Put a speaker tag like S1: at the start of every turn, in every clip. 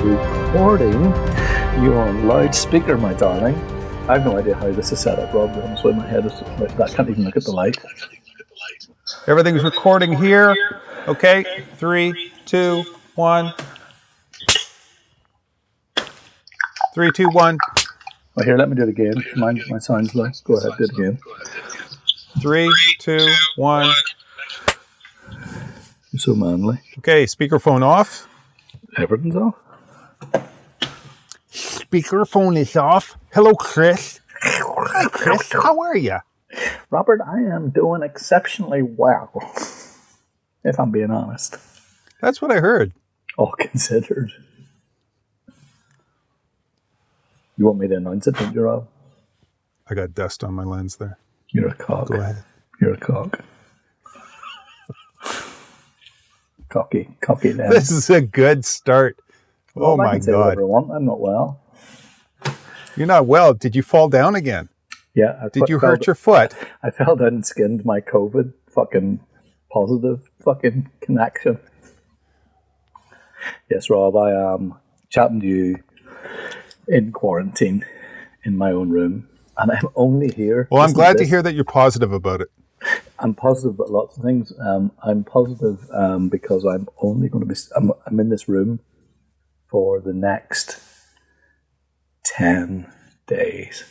S1: Recording you on loudspeaker, my darling. I have no idea how this is set up, Rob. That's why my head is like that. I can't even look at the light.
S2: Everything's recording here. Okay, 3, 2, 1. 3, 2, 1.
S1: Oh, here, let me do it again. Mine sounds low. Go ahead, do it again.
S2: 3, 2, 1.
S1: You're so manly.
S2: Okay, speakerphone off.
S1: Everything's off.
S2: Speakerphone is off. Hello, Chris. Hi, Chris. How are you?
S1: Robert, I am doing exceptionally well, if I'm being honest.
S2: That's what I heard.
S1: All considered. You want me to announce it, don't you, Rob?
S2: I got dust on my lens there.
S1: You're a cock.
S2: Go ahead.
S1: You're a cock. Cocky lens.
S2: This is a good start.
S1: Well,
S2: oh my God.
S1: I'm not well.
S2: You're not well. Did you fall down again?
S1: Yeah.
S2: Did you hurt your foot?
S1: I fell down and skinned my COVID fucking positive fucking connection. Yes, Rob, I am chatting to you in quarantine in my own room. And I'm only here.
S2: Well, I'm glad to hear that you're positive about it.
S1: I'm positive about lots of things. I'm positive because I'm only going to be... I'm in this room for the next 10 days.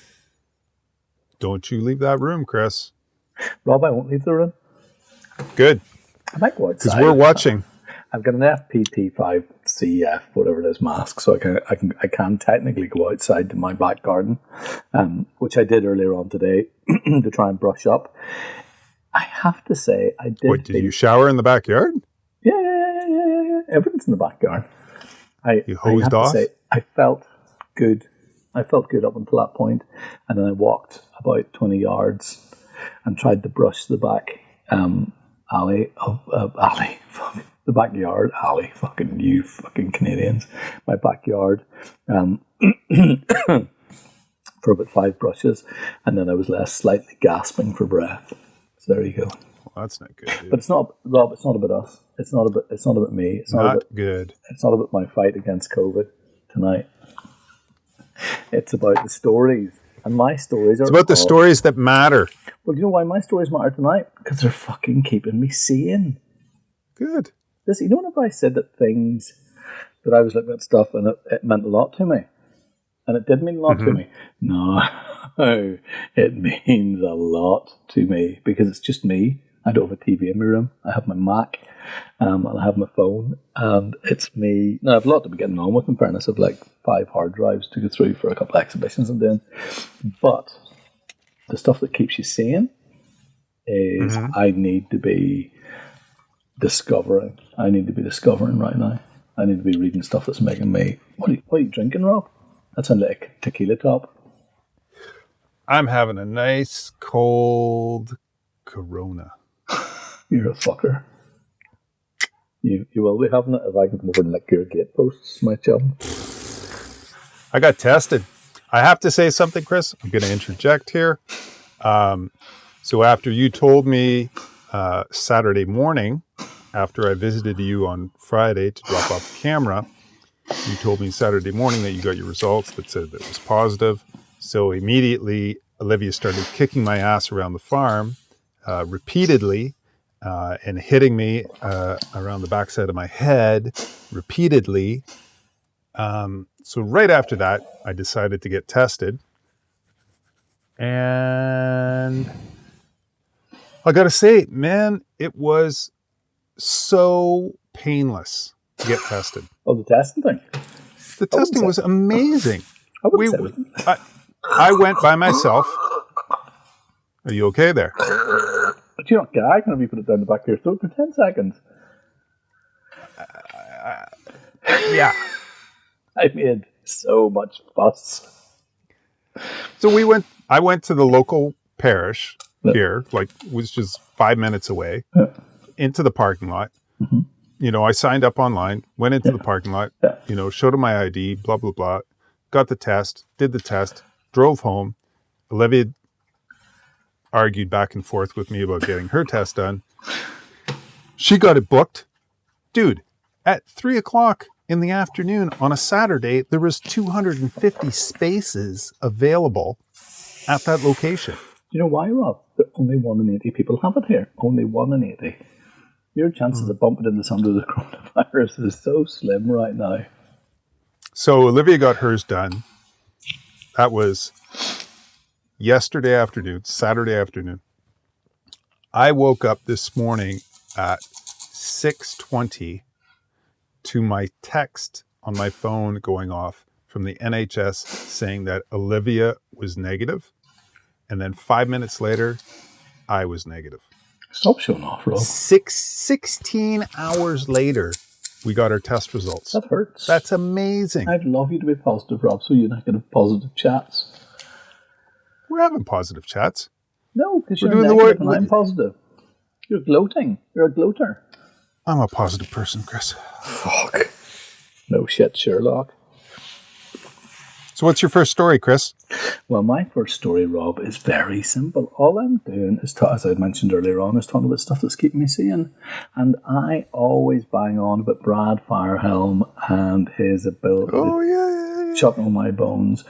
S2: Don't you leave that room, Chris.
S1: Rob, I won't leave the room.
S2: Good.
S1: I might go outside.
S2: Because we're watching.
S1: I've got an FPP5CF, whatever it is, mask, so I can technically go outside to my back garden, which I did earlier on today to try and brush up. I have to say, I did.
S2: What, did you shower in the backyard?
S1: Yeah. Everything's in the backyard.
S2: You hosed off?
S1: I felt good. I felt good up until that point, and then I walked about 20 yards and tried to brush the back the backyard alley. Fucking you, fucking Canadians. My backyard for about 5 brushes, and then I was left slightly gasping for breath. So there you go.
S2: Well, that's not good, dude.
S1: But it's not, Rob. It's not about us. It's not about me. It's not about,
S2: good.
S1: It's not about my fight against COVID tonight. It's about the stories, and my stories are.
S2: It's about the stories that matter.
S1: Well, you know why my stories matter tonight? Because they're fucking keeping me sane.
S2: Good.
S1: Listen, you know whenever I said that things that I was looking at stuff and it meant a lot to me, and it did mean a lot to me. No, it means a lot to me because it's just me. I don't have a TV in my room. I have my Mac, and I have my phone, and it's me. Now, I have a lot to be getting on with, in fairness. I have like 5 hard drives to go through for a couple of exhibitions I'm doing. But the stuff that keeps you sane is I need to be discovering. I need to be discovering right now. I need to be reading stuff that's making me... What are you drinking, Rob? That sounds like a tequila top.
S2: I'm having a nice cold Corona.
S1: You're a fucker. You will be having it if I can come over and lick your gateposts, my chum.
S2: I got tested. I have to say something, Chris. I'm going to interject here. So after you told me Saturday morning, after I visited you on Friday to drop off the camera, you told me Saturday morning that you got your results that said that it was positive. So immediately, Olivia started kicking my ass around the farm repeatedly and hitting me around the backside of my head repeatedly. So right after that, I decided to get tested. And I got to say, man, it was so painless to get tested.
S1: Oh, the testing thing?
S2: The testing was amazing.
S1: I
S2: I went by myself. Are you okay there?
S1: But you're not gagging if you put it down the back of your throat for 10 seconds.
S2: Yeah.
S1: I made so much fuss.
S2: So I went to the local parish here, was just 5 minutes away, into the parking lot. Mm-hmm. You know, I signed up online, went into the parking lot, showed them my ID, blah, blah, blah, got the test, did the test, drove home. Olivia argued back and forth with me about getting her test done. She got it booked. Dude, at 3:00 in the afternoon on a Saturday, there was 250 spaces available at that location.
S1: Do you know why, Rob? Only 1 in 80 people have it here. Only 1 in 80. Your chances of bumping into somebody with coronavirus is so slim right now.
S2: So Olivia got hers done. That was yesterday afternoon, Saturday afternoon. I woke up this morning at 6:20 to my text on my phone going off from the NHS saying that Olivia was negative. And then 5 minutes later, I was negative.
S1: Stop showing off, Rob.
S2: 16 hours later, we got our test results.
S1: That hurts.
S2: That's amazing.
S1: I'd love you to be positive, Rob, so you can have positive chats.
S2: We're having positive chats.
S1: No, because you're negative and I'm positive. You're gloating. You're a gloater.
S2: I'm a positive person, Chris.
S1: Fuck. No shit, Sherlock.
S2: So what's your first story, Chris?
S1: Well, my first story, Rob, is very simple. All I'm doing is, as I mentioned earlier on, is talking about stuff that's keeping me sane. And I always bang on about Brad Firehelm and his ability to chop on my bones.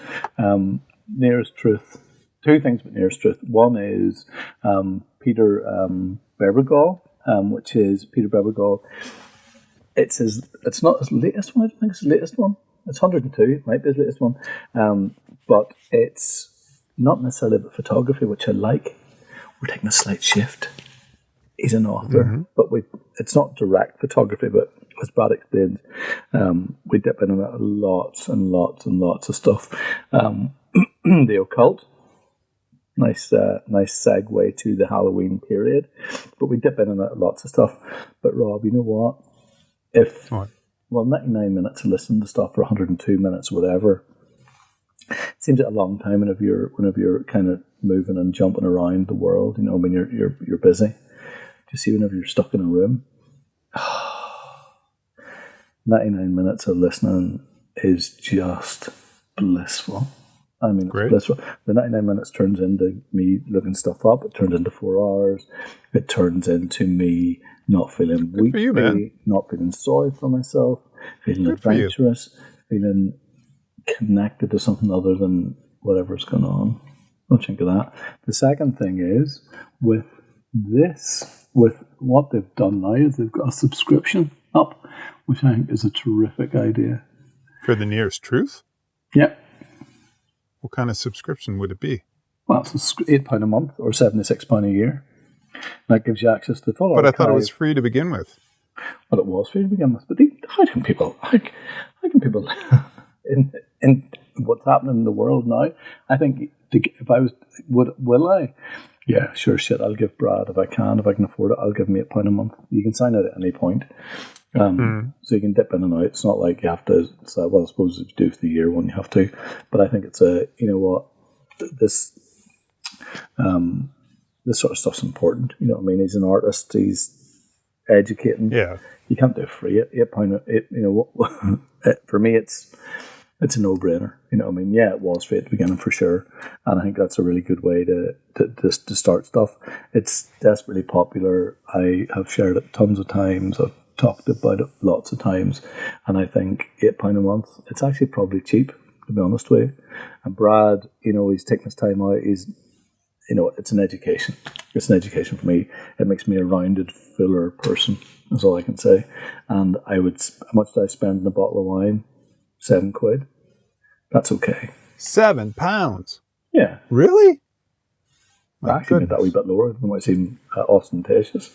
S1: Nearest truth. 2 things about nearest truth. One is Peter Bebergal, which is Peter Bebergal. It's not his latest one. I don't think it's his latest one. It's 102. It might be his latest one. But it's not necessarily about photography, which I like. We're taking a slight shift. He's an author, but it's not direct photography, but as Brad explains, we dip in and lots and lots and lots of stuff. The occult. Nice segue to the Halloween period. But we dip in and out lots of stuff. But Rob, you know what? Well, 99 minutes to listen to stuff for 102 minutes, whatever. Seems like a long time whenever you're kind of moving and jumping around the world. You know, when you're busy. Do you see whenever you're stuck in a room? 99 minutes of listening is just blissful. I mean, it's blissful. The 99 minutes turns into me looking stuff up. It turns into 4 hours. It turns into me not feeling weak, not feeling sorry for myself, feeling adventurous, feeling connected to something other than whatever's going on. Don't think of that. The second thing is, with what they've done now is they've got a subscription up, which I think is a terrific idea.
S2: For the nearest truth?
S1: Yeah.
S2: What kind of subscription would it be?
S1: Well, it's £8 a month or £76 a year. That gives you access to the full archive.
S2: But I thought it was free to begin with.
S1: Well, it was free to begin with. But how can people in what's happening in the world now? I think if I was, will I? Yeah, sure, shit. I'll give Brad if I can afford it. I'll give him £8 a month. You can sign out at any point. So you can dip in and out. It's not like you have to. So, well, I suppose if you do for the year one, you have to. But I think it's this sort of stuff's important. You know what I mean? He's an artist. He's educating.
S2: Yeah.
S1: You can't do it free. For me, it's a no-brainer. You know what I mean? Yeah, it was free at the beginning for sure, and I think that's a really good way to start stuff. It's desperately popular. I have shared it tons of times. I've talked about it lots of times, and I think £8 a month. It's actually probably cheap, to be honest with you. And Brad, he's taking his time out. It's an education. It's an education for me. It makes me a rounded, fuller person. That's all I can say. And how much did I spend in a bottle of wine? £7. That's okay.
S2: £7?
S1: Yeah.
S2: Really?
S1: I actually made that a wee bit lower than what seemed ostentatious.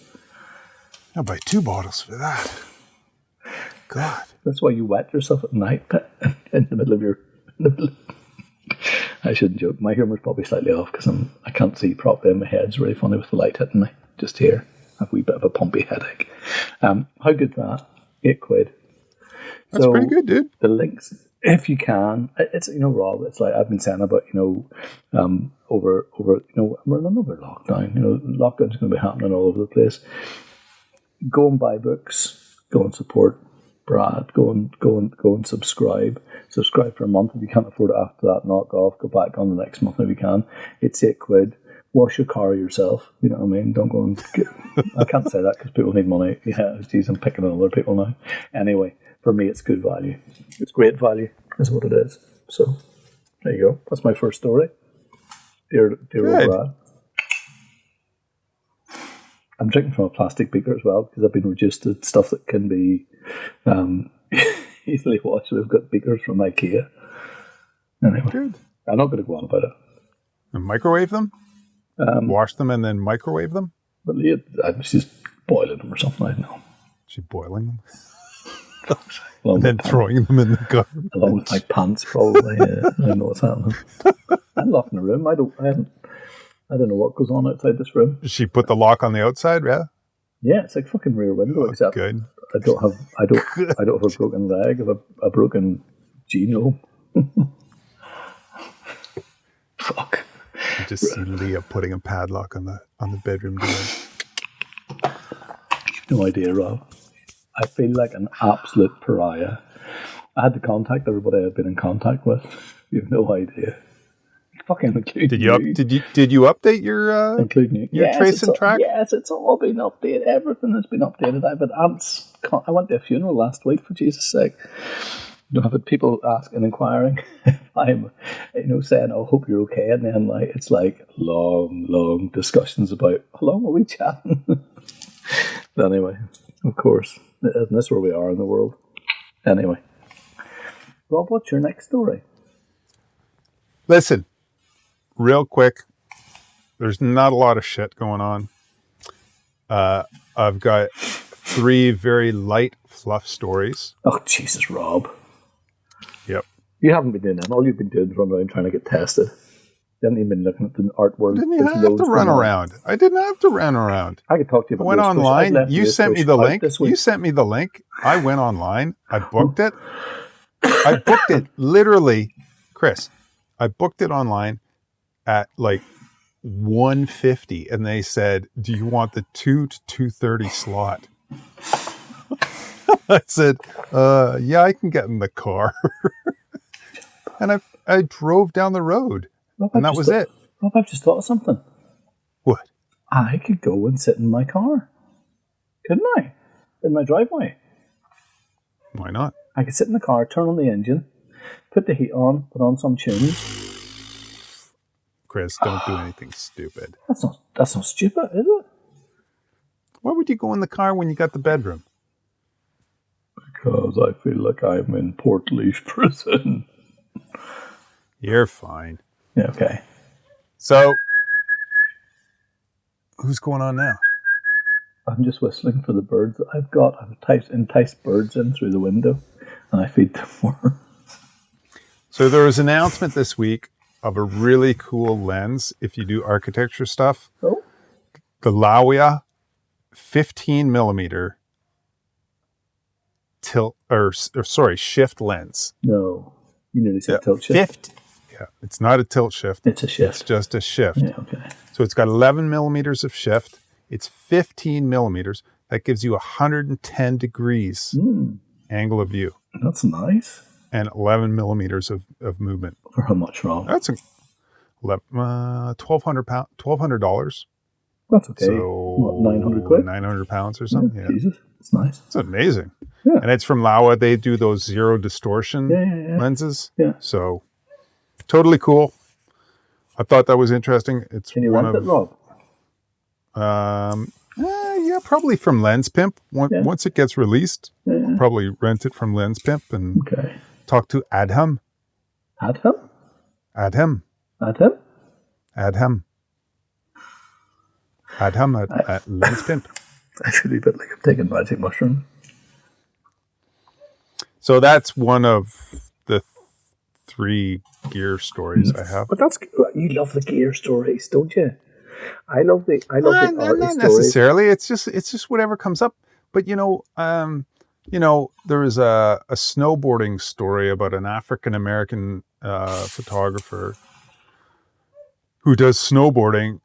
S2: I'll buy 2 bottles for that. God.
S1: That's why you wet yourself at night in the middle of your... I shouldn't joke. My humour's probably slightly off because I can't see properly and my head's really funny with the light hitting me. Just here. I have a wee bit of a pumpy headache. How good's that? £8.
S2: That's pretty good, dude.
S1: The links, if you can, it's, Rob, it's like I've been saying about, over, we're in another lockdown. Lockdown's going to be happening all over the place. Go and buy books. Go and support Brad. Go and subscribe. Subscribe for a month. If you can't afford it after that, knock off. Go back on the next month if you can. It's £8. Wash your car yourself. You know what I mean? Don't go and I can't say that because people need money. Yeah, geez, I'm picking on other people now. Anyway, for me, it's good value. It's great value, is what it is. So there you go. That's my first story. Dear old Brad. I'm drinking from a plastic beaker as well because I've been reduced to stuff that can be easily washed. We've got beakers from IKEA. Anyway, good. I'm not going to go on about it.
S2: And microwave them? Wash them and then microwave them?
S1: But she's boiling them or something. I don't know.
S2: She's boiling them? And then throwing them in the garbage.
S1: Along with my pants, probably. I don't know what's happening. I'm locked in the room. I don't know what goes on outside this room.
S2: She put the lock on the outside, yeah?
S1: Yeah, it's like fucking Rear Window, except good. I don't have a broken leg. I have a broken genome. Fuck.
S2: I just see Leah putting a padlock on the bedroom door.
S1: No idea, Rob. I feel like an absolute pariah. I had to contact everybody I've been in contact with. You have no idea. Fucking include
S2: Did you update your
S1: include
S2: your trace and track?
S1: Yes, it's all been updated. Everything has been updated. I've had aunts. I went to a funeral last week, for Jesus' sake. I've had people asking, inquiring if I'm, saying, "Oh, hope you're okay," and then it's like long discussions about how long are we chatting. But anyway, of course, isn't this where we are in the world? Anyway, Rob, what's your next story?
S2: Listen. Real quick, there's not a lot of shit going on. I've got 3 very light fluff stories.
S1: Oh, Jesus, Rob.
S2: Yep.
S1: You haven't been doing that. All you've been doing is running around trying to get tested. You haven't even been looking at the art world.
S2: I didn't have to run around. I didn't have to run around.
S1: I could talk to you about
S2: I went online. You sent me the link. You sent me the link. I went online. I booked it. I booked it literally, Chris. I booked it online at like 1:50, and they said, "Do you want the 2 to 2:30 slot?" I said, "Yeah, I can get in the car." And I drove down the road, and that was it.
S1: Rob, I've just thought of something.
S2: What?
S1: I could go and sit in my car, couldn't I? In my driveway.
S2: Why not?
S1: I could sit in the car, turn on the engine, put the heat on, put on some tunes.
S2: Chris, don't do anything stupid.
S1: That's not stupid, is it?
S2: Why would you go in the car when you got the bedroom?
S1: Because I feel like I'm in Portlaoise prison.
S2: You're fine.
S1: Yeah, okay.
S2: So, who's going on now?
S1: I'm just whistling for the birds that I've got. I've enticed birds in through the window, and I feed them worms.
S2: So there was an announcement this week of a really cool lens if you do architecture stuff.
S1: Oh.
S2: The Laowa 15 millimeter shift lens.
S1: No, you nearly said tilt shift.
S2: Yeah, it's not a tilt shift.
S1: It's a shift.
S2: It's just a shift.
S1: Yeah, okay.
S2: So it's got 11 millimeters of shift. It's 15 millimeters. That gives you 110 degrees angle of view.
S1: That's nice.
S2: And 11 millimeters of movement.
S1: For how much, Rob?
S2: That's $1,200.
S1: That's okay.
S2: So
S1: what, 900 quid?
S2: 900 pounds or something. Yeah.
S1: Jesus, it's nice.
S2: It's amazing.
S1: Yeah.
S2: And it's from Laowa. They do those zero distortion lenses.
S1: Yeah.
S2: So totally cool. I thought that was interesting. It's
S1: Can you rent it, Rob?
S2: Yeah, probably from Lens Pimp. Once it gets released, I'll probably rent it from Lens Pimp and talk to Adham.
S1: Adham?
S2: Adham.
S1: Adham?
S2: Adham. Adham at Lens Pimp.
S1: I feel a bit like I'm taking magic mushroom.
S2: So that's one of the 3 gear stories I have.
S1: But you love the gear stories, don't you? I love the arty
S2: not
S1: stories.
S2: Necessarily. It's just whatever comes up. But there was a snowboarding story about an African American photographer who does snowboarding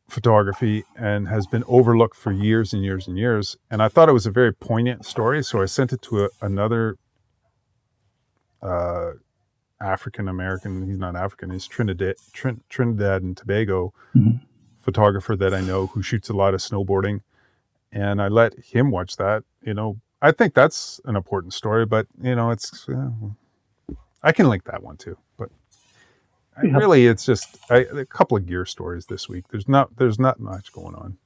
S2: photography and has been overlooked for years and years and years. And I thought it was a very poignant story, so I sent it to another African American. He's not African. He's Trinidad and Tobago photographer that I know who shoots a lot of snowboarding. And I let him watch that. I think that's an important story, but it's I can link that one too. But really, it's just a couple of gear stories this week. There's not much going on.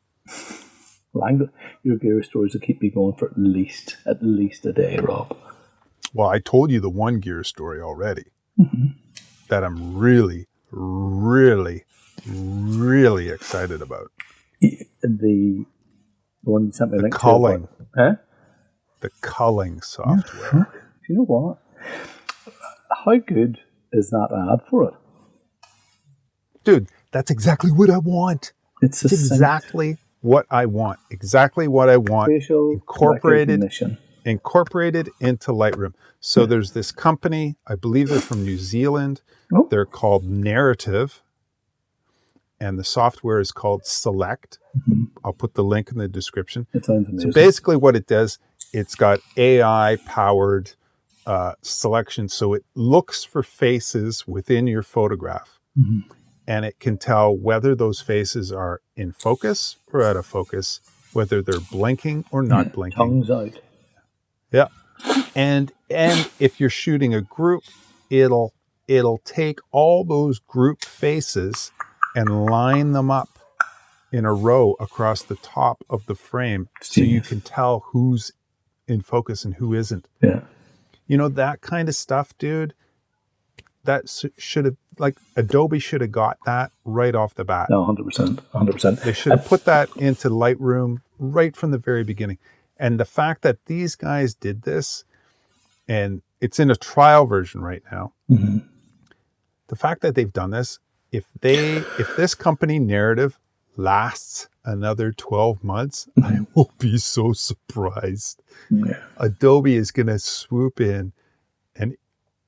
S1: Well, your gear stories will keep me going for at least a day, Rob.
S2: Well, I told you the one gear story already that I'm really, really, really excited about.
S1: The one you sent me a link
S2: culling.
S1: to. Huh?
S2: The culling software.
S1: Do you know what? How good is that ad for it?
S2: Dude, that's exactly what I want. It's exactly what I want. Exactly what I want.
S1: Facial
S2: incorporated into Lightroom. So there's this company, I believe they're from New Zealand.
S1: Oh.
S2: They're called Narrative. And the software is called Select. I'll put the link in the description.
S1: It sounds amazing.
S2: So basically what it does, it's got AI-powered selection. So it looks for faces within your photograph. And it can tell whether those faces are in focus or out of focus, whether they're blinking or not blinking.
S1: Tongues out.
S2: Yeah. And if you're shooting a group, it'll take all those group faces and line them up in a row across the top of the frame so you can tell who's in focus and who isn't.
S1: Yeah.
S2: That kind of stuff, dude, that should have, Adobe should have got that right off the bat.
S1: No, 100%. 100%.
S2: They should have put that into Lightroom right from the very beginning. And the fact that these guys did this, and it's in a trial version right now, the fact that they've done this, if this company Narrative lasts another 12 months, I will be so surprised.
S1: Yeah.
S2: Adobe is going to swoop in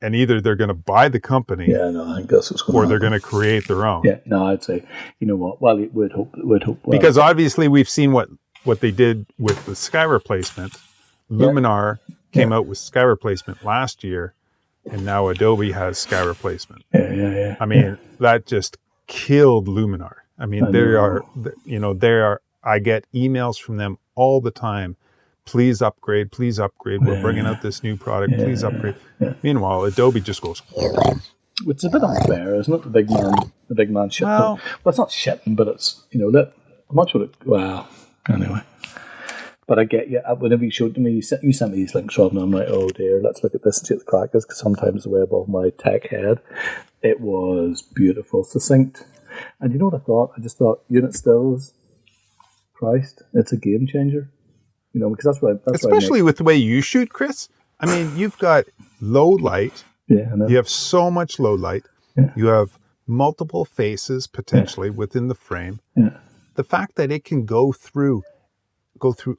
S2: and either they're going to buy the company,
S1: I think that's what's going
S2: or
S1: on.
S2: they're going to create their own.
S1: Yeah, no, I'd say, you know what? Well, we'd hope. Well,
S2: because obviously we've seen what they did with the sky replacement. Luminar came out with sky replacement last year, and now Adobe has sky replacement.
S1: Yeah.
S2: I mean, that just killed Luminar. I mean, they are. I get emails from them all the time. Please upgrade. We're bringing out this new product. Please upgrade.
S1: Yeah.
S2: Meanwhile, Adobe just goes.
S1: It's a bit unfair, isn't it? The big man shitting. Well, it's not shitting, but it's anyway. But I get you. Whenever you showed to me, you sent me these links, Rob, and I'm like, oh dear, let's look at this and see what the crack is, because sometimes the way above my tech head, it was beautiful, succinct. And you know what I thought? I just thought, unit stills, Christ, it's a game changer. Because that's what
S2: especially with the way you shoot, Chris. I mean, you've got low light.
S1: Yeah, I know.
S2: You have so much low light.
S1: Yeah.
S2: You have multiple faces potentially within the frame.
S1: Yeah.
S2: The fact that it can go through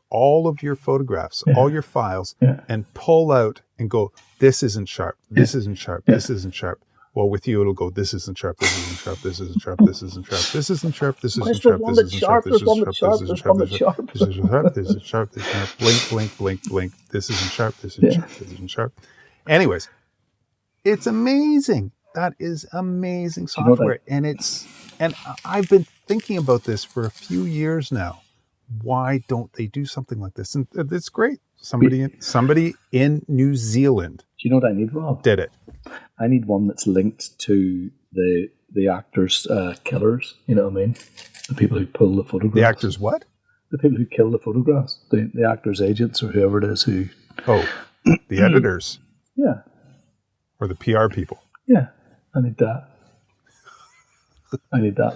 S2: all of your photographs, all your files, and pull out and go, this isn't sharp, this isn't sharp, this isn't sharp. Well, with you, it'll go, this isn't sharp, this isn't sharp, this isn't sharp, this isn't sharp, this isn't sharp, this isn't sharp, this isn't sharp, this isn't sharp, this isn't sharp, this isn't sharp, this isn't sharp, this isn't sharp, this isn't sharp, blink, this isn't sharp, this isn't sharp, this isn't sharp. Anyways, it's amazing. That is amazing software. And I've been thinking about this for a few years now. Why don't they do something like this? And it's great. Somebody in New Zealand.
S1: Do you know what I need, Rob?
S2: Did it.
S1: I need one that's linked to the actors' killers. You know what I mean? The people who pull the photographs.
S2: The actors what?
S1: The people who kill the photographs. The actors' agents or whoever it is who...
S2: Oh, the editors.
S1: Yeah.
S2: Or the PR people.
S1: Yeah, I need that.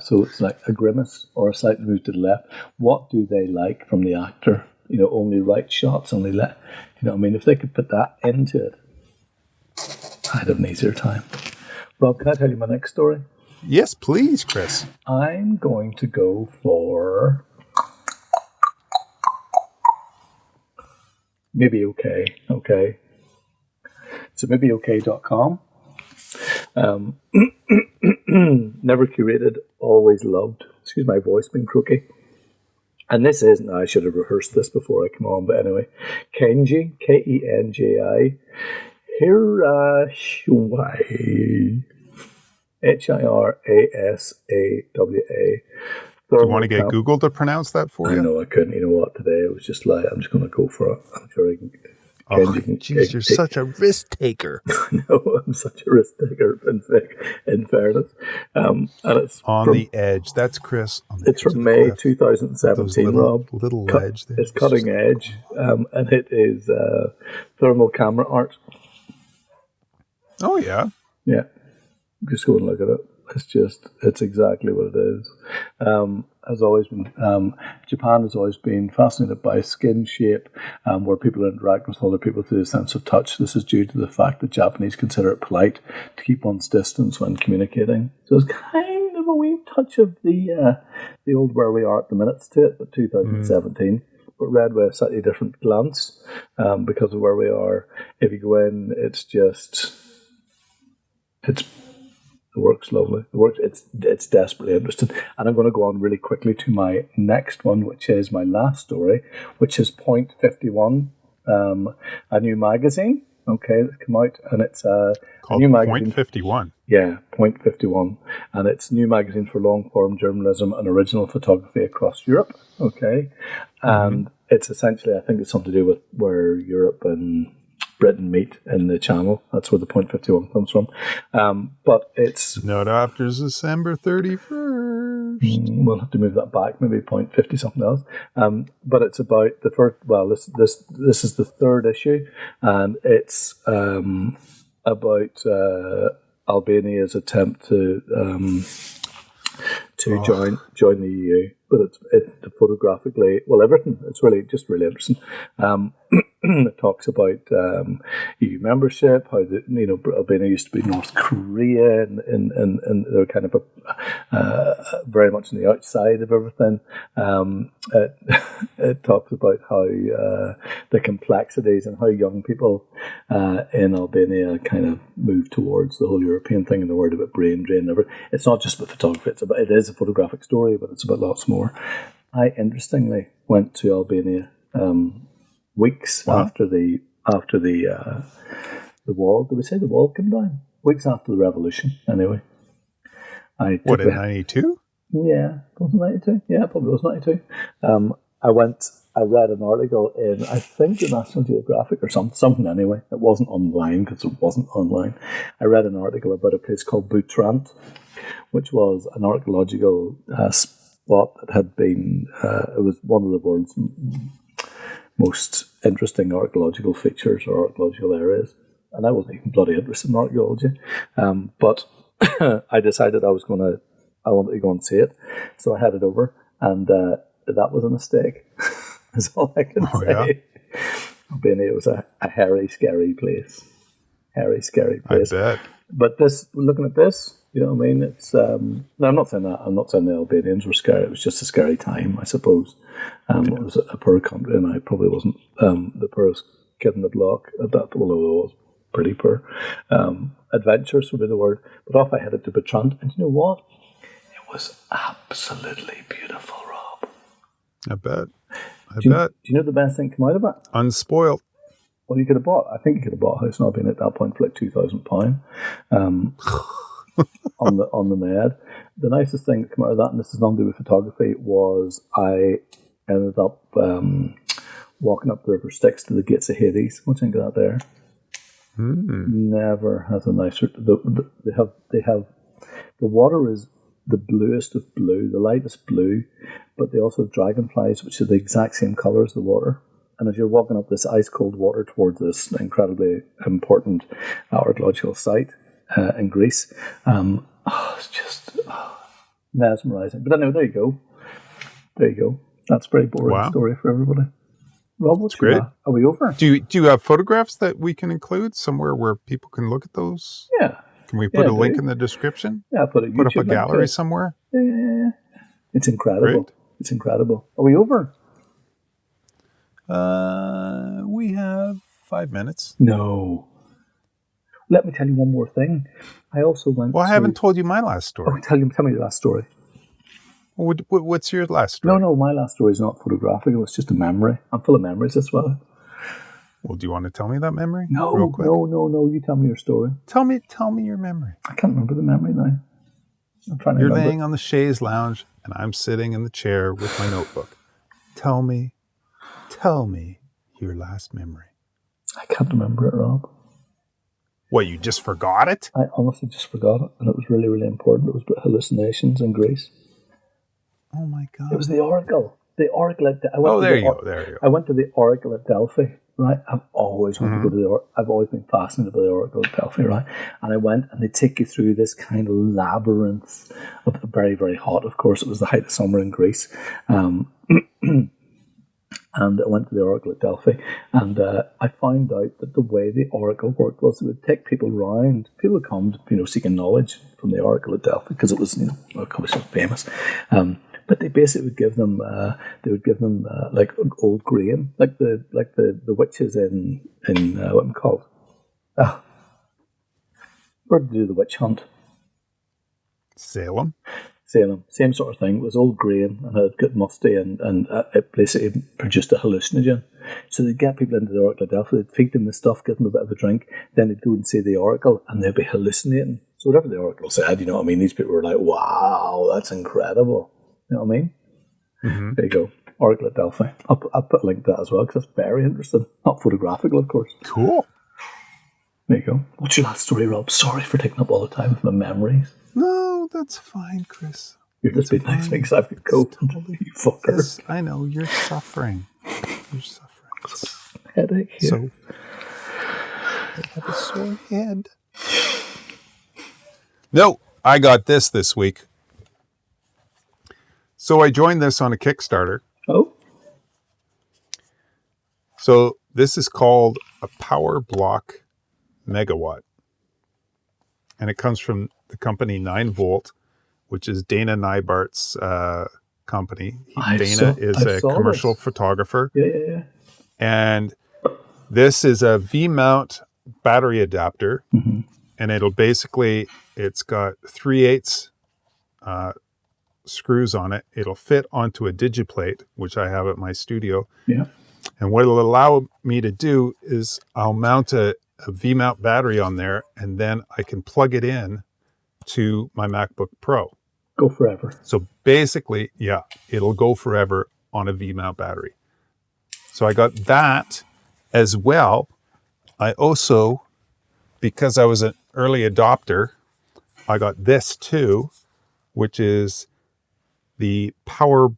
S1: So it's like a grimace or a slight move to the left. What do they like from the actor? Only right shots, only left. You know what I mean? If they could put that into it, I'd have an easier time. Rob, can I tell you my next story?
S2: Yes, please, Chris.
S1: I'm going to go for maybe okay. So maybe okay.com. Never curated, always loved. Excuse my voice being croaky. And this isn't, I should have rehearsed this before I come on, but anyway. Kenji, Kenji, Hirasawa, Hirasawa.
S2: Do you want to get Google to pronounce that for you?
S1: I know I couldn't. You know what? Today it was just like, I'm just going to go for it. I'm sure I can
S2: Oh, jeez, you're such a risk taker.
S1: No, I'm such a risk taker, in fairness. And it's
S2: on the edge. That's Chris.
S1: It's from May 2017, Rob.
S2: Little ledge there.
S1: It's cutting edge, and it is thermal camera art.
S2: Oh, yeah.
S1: Yeah. Just go and look at it. It's exactly what it is. Japan has always been fascinated by skin shape, where people interact with other people through the sense of touch. This is due to the fact that Japanese consider it polite to keep one's distance when communicating. So it's kind of a wee touch of the old where we are at the minutes to it, but 2017. But read with a slightly different glance because of where we are. If you go in, it works lovely. It's desperately interesting. And I'm going to go on really quickly to my next one, which is my last story, which is Point.51, a new magazine. Okay, that's come out, and it's
S2: called
S1: a new magazine.
S2: Point.51.
S1: Yeah, Point.51, and it's a new magazine for long form journalism and original photography across Europe. Okay, and it's essentially, I think it's something to do with where Europe and Britain meet in the channel. That's where the Point.51 comes from. But it's
S2: not after December 31st.
S1: We'll have to move that back, maybe Point.50 something else. But it's about the first. Well, this is the third issue, and it's about Albania's attempt to join the EU. But it's photographically, well, everything. It's really interesting. It talks about EU membership, how Albania used to be North Korea, and they're kind of very much on the outside of everything. It talks about how the complexities and how young people in Albania kind of move towards the whole European thing, and the word about brain drain. It's not just about photography; it is a photographic story, but it's about lots more. I interestingly went to Albania. Weeks after the wall, did we say the wall came down? Weeks after the revolution, anyway.
S2: In 92?
S1: Yeah, was it 92? Yeah, probably was 92. I read an article in, I think, the National Geographic or something anyway. It wasn't online because it wasn't online. I read an article about a place called Butrant, which was an archaeological spot that had been, it was one of the world's most interesting archaeological features or archaeological areas. And I wasn't even bloody interested in archaeology. But I decided I wanted to go and see it. So I headed over, and that was a mistake. That's all I can say. Yeah. Albania was a hairy, scary place. Hairy, scary place.
S2: I bet.
S1: But looking at this, you know what I mean? It's no, I'm not saying that. I'm not saying the Albanians were scary. It was just a scary time, I suppose. It was a poor country, and I probably wasn't the poorest kid in the block at that, although I was pretty poor. Adventurous would be the word. But off I headed to Butrant, and you know what? It was absolutely beautiful, Rob.
S2: I bet.
S1: Do you know the best thing come out of it?
S2: Unspoiled.
S1: Well, you could have bought. I think you could have bought a house in Albania at that point for like £2,000. on the Med. The nicest thing that came out of that, and this is nothing to do with photography, was I ended up walking up the river Styx to the gates of Hades. What do you think of that there? Never has a nicer. They have the water is the bluest of blue, the lightest blue, but they also have dragonflies, which are the exact same colour as the water. And as you're walking up this ice cold water towards this incredibly important archaeological site in Greece, it's just mesmerising. But anyway, there you go. That's a very boring story for everybody. Rob, what's great? Are we over?
S2: Do you have photographs that we can include somewhere where people can look at those?
S1: Yeah.
S2: Can we put a link in the description?
S1: Yeah, put
S2: up a gallery somewhere.
S1: Yeah. It's incredible.
S2: Great.
S1: It's incredible. Are we over?
S2: We have 5 minutes.
S1: No. Let me tell you one more thing. I also went.
S2: Well, I haven't told you my last story.
S1: Tell me the last story.
S2: What's your last story?
S1: No, my last story is not photographic. It was just a memory. I'm full of memories as well.
S2: Well, do you want to tell me that memory?
S1: No,
S2: real quick?
S1: No. You tell me your story.
S2: Tell me your memory.
S1: I can't remember the memory now. I'm trying to
S2: You're
S1: remember.
S2: laying on the chaise lounge, and I'm sitting in the chair with my notebook. Tell me your last memory.
S1: I can't remember it, Rob.
S2: What, you just forgot it?
S1: I honestly just forgot it, and it was really, really important. It was about hallucinations in Greece.
S2: Oh my God.
S1: It was the Oracle. The Oracle at
S2: There you go.
S1: I went to the Oracle at Delphi, right? I've always wanted to go to the Oracle. I've always been fascinated by the Oracle at Delphi, right? And I went, and they take you through this kind of labyrinth of very, very hot. Of course, it was the height of summer in Greece. And I went to the Oracle at Delphi, and I found out that the way the Oracle worked was it would take people round. People would come, seeking knowledge from the Oracle at Delphi because it was, obviously famous. But they basically would give them, like old grain, like the witches in what I'm called. Where did they do the witch hunt?
S2: Salem,
S1: same sort of thing. It was old grain and it got musty and it basically produced a hallucinogen. So they'd get people into the Oracle at Delphi, they'd feed them the stuff, give them a bit of a drink, then they'd go and see the Oracle and they'd be hallucinating. So whatever the Oracle said, you know what I mean? These people were like, wow, that's incredible. You know what I mean? Mm-hmm. There you go. Oracle at Delphi. I'll put a link to that as well because that's very interesting. Not photographical, of course.
S2: Cool.
S1: There you go. What's your last story, Rob? Sorry for taking up all the time with my memories.
S2: No, that's fine, Chris.
S1: You're just being nice because I've got COVID. You fucker.
S2: Yes, I know. You're suffering. You're suffering.
S1: Headache here.
S2: So, I have a sore head. No, I got this week. So I joined this on a Kickstarter.
S1: Oh.
S2: So this is called a Powrbloc Megawatt. And it comes from the company 9V, which is Dana Nybart's company. Dana is a commercial photographer.
S1: Yeah.
S2: And this is a V-mount battery adapter. Mm-hmm. And it's got 3/8 screws on it. It'll fit onto a digiplate, which I have at my studio.
S1: Yeah.
S2: And what it'll allow me to do is I'll mount a V-mount battery on there, and then I can plug it in to my MacBook Pro.
S1: Go forever.
S2: So basically, yeah, it'll go forever on a V-mount battery. So I got that as well. I also, because I was an early adopter, I got this too, which is the Powrbloc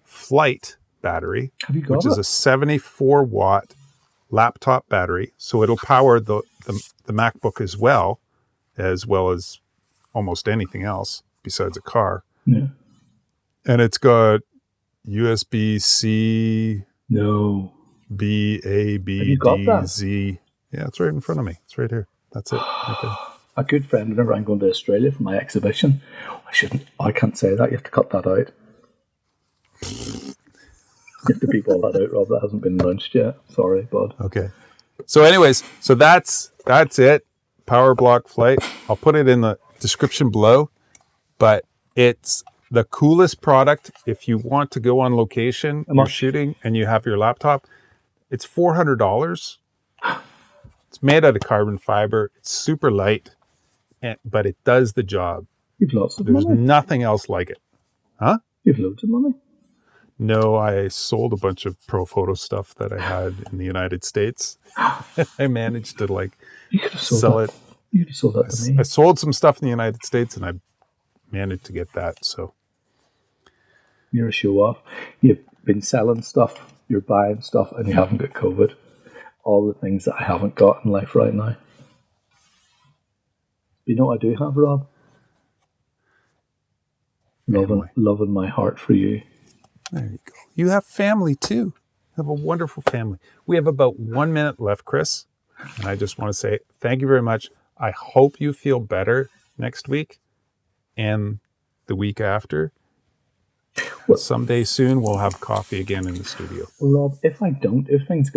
S2: Flight battery, which is a 74-watt laptop battery. So it'll power the MacBook as well as almost anything else besides a car.
S1: Yeah.
S2: And it's got USB-C, B, A, B, D, Z. Yeah, it's right in front of me. It's right here. That's it. Right there.
S1: A good friend, whenever I'm going to Australia for my exhibition, I can't say that. You have to cut that out. You have to beep all that out, Rob. That hasn't been launched yet. Sorry, bud.
S2: Okay. So anyways, that's it. Powrbloc Flight. I'll put it in the description below, but it's the coolest product if you want to go on location, you're shooting, and you have your laptop. It's $400. It's made out of carbon fiber. It's super light, but it does the job.
S1: You've lots of money.
S2: There's nothing else like it. Huh?
S1: You've loads of money.
S2: No, I sold a bunch of pro photo stuff that I had in the United States. I managed to
S1: you could have sold
S2: sell
S1: that.
S2: it.
S1: You could have sold that to me.
S2: I sold some stuff in the United States, and I managed to get that. So
S1: you're a show off. You've been selling stuff. You're buying stuff, and you haven't got COVID. All the things that I haven't got in life right now. You know what I do have, Rob? Loving my heart for you.
S2: There you go. You have family too. You have a wonderful family. We have about 1 minute left, Chris. And I just want to say thank you very much. I hope you feel better next week and the week after. Well, someday soon we'll have coffee again in the studio.
S1: Rob, if things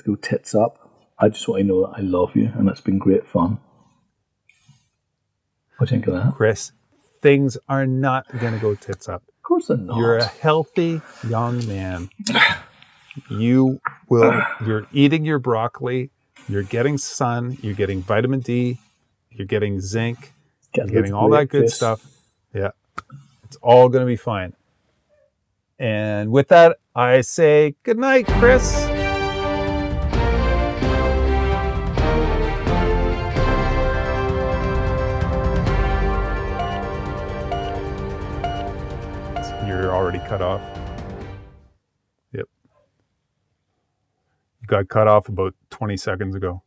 S1: go tits up, I just want to know that I love you and it's been great fun. What do you think of that?
S2: Chris, things are not going to go tits up.
S1: Of course they're not.
S2: You're a healthy young man. You're eating your broccoli. You're getting sun. You're getting vitamin D. You're getting zinc. You're getting all that good stuff. Yeah. It's all going to be fine. And with that, I say good night, Chris. You're already cut off. Yep. You got cut off about 20 seconds ago.